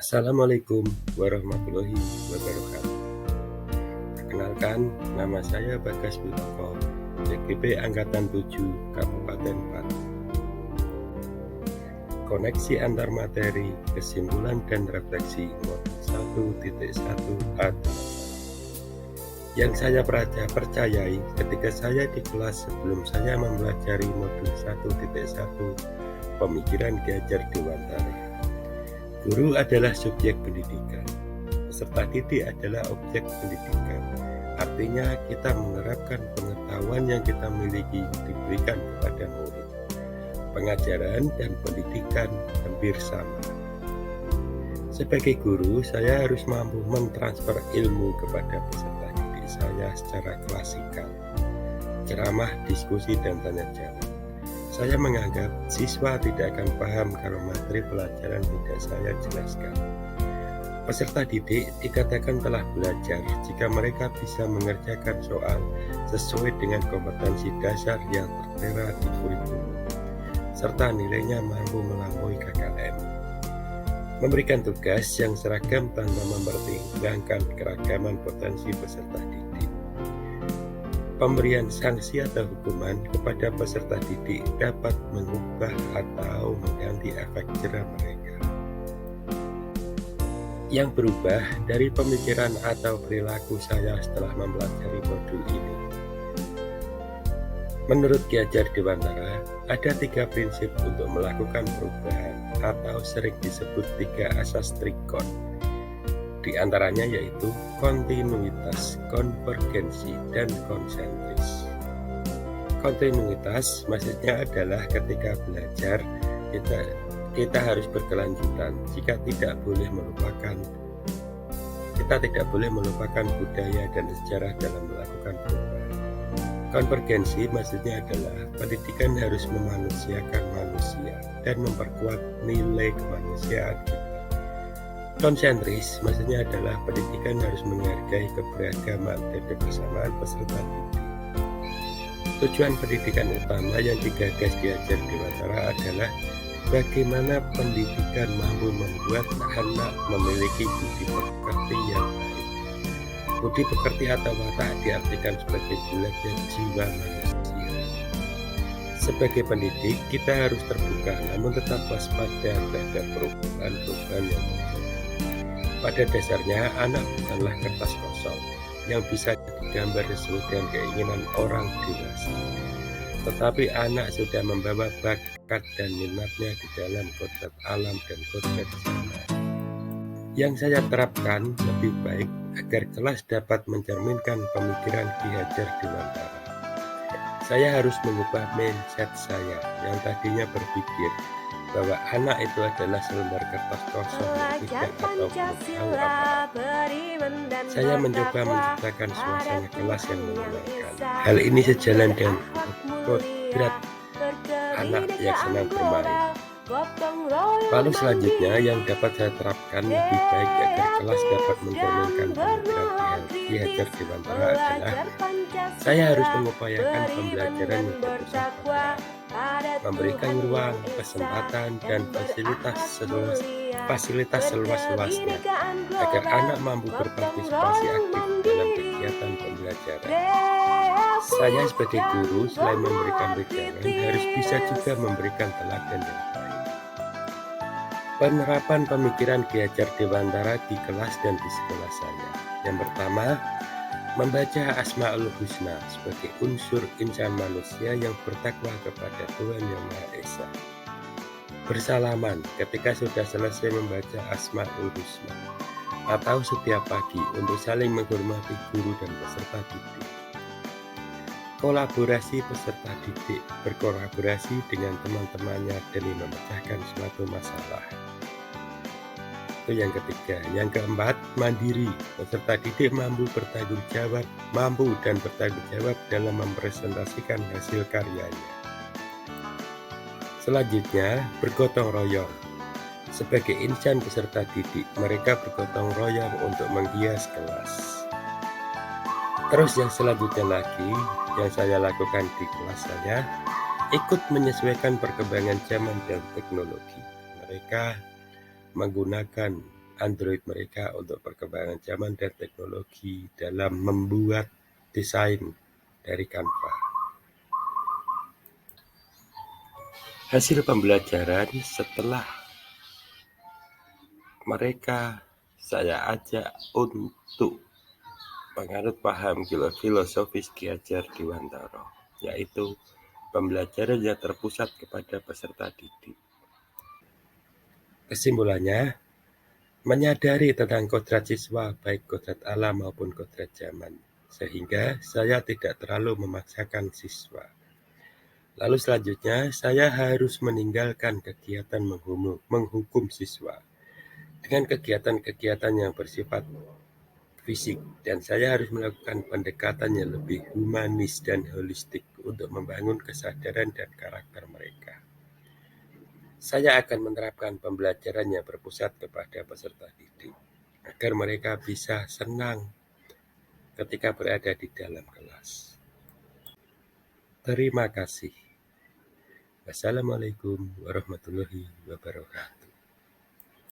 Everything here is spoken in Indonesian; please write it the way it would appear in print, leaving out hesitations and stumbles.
Assalamualaikum warahmatullahi wabarakatuh. Perkenalkan, nama saya Bagas Witoko, CGP Angkatan 7, Kabupaten Pati. Koneksi antar materi, kesimpulan dan refleksi modul 1.1 adalah yang saya percayai ketika saya di kelas sebelum saya mempelajari modul 1.1 pemikiran Ki Hajar Dewantara. Guru adalah subjek pendidikan, peserta didik adalah objek pendidikan. Artinya kita menerapkan pengetahuan yang kita miliki diberikan kepada murid. Pengajaran dan pendidikan hampir sama. Sebagai guru, saya harus mampu mentransfer ilmu kepada peserta didik saya secara klasikal. Ceramah, diskusi, dan tanya jawab. Saya menganggap siswa tidak akan paham kalau materi pelajaran tidak saya jelaskan. Peserta didik dikatakan telah belajar jika mereka bisa mengerjakan soal sesuai dengan kompetensi dasar yang tertera di kurikulum, serta nilainya mampu melampaui KKM. Memberikan tugas yang seragam tanpa mempertimbangkan keragaman potensi peserta didik. Pemberian sanksi atau hukuman kepada peserta didik dapat mengubah atau mengganti efek jera mereka. Yang berubah dari pemikiran atau perilaku saya setelah mempelajari modul ini. Menurut Ki Hajar Dewantara, ada 3 prinsip untuk melakukan perubahan atau sering disebut 3 asas trikon. Di antaranya yaitu kontinuitas, konvergensi, dan konsentris. Kontinuitas maksudnya adalah ketika belajar kita harus berkelanjutan. Kita tidak boleh melupakan budaya dan sejarah dalam melakukan perubahan. Konvergensi maksudnya adalah pendidikan harus memanusiakan manusia dan memperkuat nilai kemanusiaan kita. Konsentris maksudnya adalah pendidikan harus menghargai keberagaman dan kebersamaan peserta didik. Tujuan pendidikan utama yang digagas Ki Hajar Dewantara adalah bagaimana pendidikan mampu membuat anak memiliki budi pekerti yang baik. Budi pekerti atau watak diartikan sebagai bulatnya jiwa manusia. Sebagai pendidik, kita harus terbuka namun tetap waspada terhadap perubahan-perubahan yang muncul. Pada dasarnya, anak bukanlah kertas kosong yang bisa digambar sesuai dengan keinginan orang dewasa. Tetapi anak sudah membawa bakat dan minatnya di dalam kodrat alam dan kodrat zaman. Yang saya terapkan lebih baik agar kelas dapat mencerminkan pemikiran Ki Hajar Dewantara. Saya harus mengubah mindset saya yang tadinya berpikir bahwa anak itu adalah selembar kertas kosong yang tidak atau belum tahu apa-apa. Saya mencoba menciptakan suasana kelas yang menyenangkan. Hal ini sejalan dengan kodrat anak yang senang bermain. Lalu selanjutnya yang dapat saya terapkan lebih baik agar kelas dapat mencerminkan pemikiran Ki Hajar Dewantara adalah saya harus mengupayakan pembelajaran yang berpusat, memberikan ruang, kesempatan, dan fasilitas seluas-luasnya agar anak mampu berpartisipasi aktif dalam kegiatan pembelajaran. Saya sebagai guru selain memberikan wejangan harus bisa juga memberikan teladan yang baik. Penerapan pemikiran Ki Hajar Dewantara di kelas dan di sekolah saya. Yang pertama, membaca Asmaul Husna sebagai unsur insan manusia yang bertakwa kepada Tuhan Yang Maha Esa. Bersalaman ketika sudah selesai membaca Asmaul Husna atau setiap pagi untuk saling menghormati guru dan peserta didik. Kolaborasi peserta didik, berkolaborasi dengan teman-temannya demi memecahkan suatu masalah. Itu yang ketiga. Yang keempat, mandiri. Peserta didik mampu dan bertanggung jawab dalam mempresentasikan hasil karyanya. Selanjutnya, bergotong royong. Sebagai insan peserta didik, mereka bergotong royong untuk menghias kelas. Terus yang selanjutnya lagi, yang saya lakukan di kelas saya, ikut menyesuaikan perkembangan zaman dan teknologi. Mereka menggunakan Android mereka untuk perkembangan zaman dan teknologi dalam membuat desain dari Canva. Hasil pembelajaran setelah mereka saya ajak untuk menganut paham filosofis Ki Hajar Dewantara, yaitu pembelajaran yang terpusat kepada peserta didik. Kesimpulannya, menyadari tentang kodrat siswa, baik kodrat alam maupun kodrat zaman, sehingga saya tidak terlalu memaksakan siswa. Lalu selanjutnya, saya harus meninggalkan kegiatan menghukum siswa dengan kegiatan-kegiatan yang bersifat fisik, dan saya harus melakukan pendekatan yang lebih humanis dan holistik untuk membangun kesadaran dan karakter mereka. Saya akan menerapkan pembelajaran yang berpusat kepada peserta didik, agar mereka bisa senang ketika berada di dalam kelas. Terima kasih. Wassalamualaikum warahmatullahi wabarakatuh.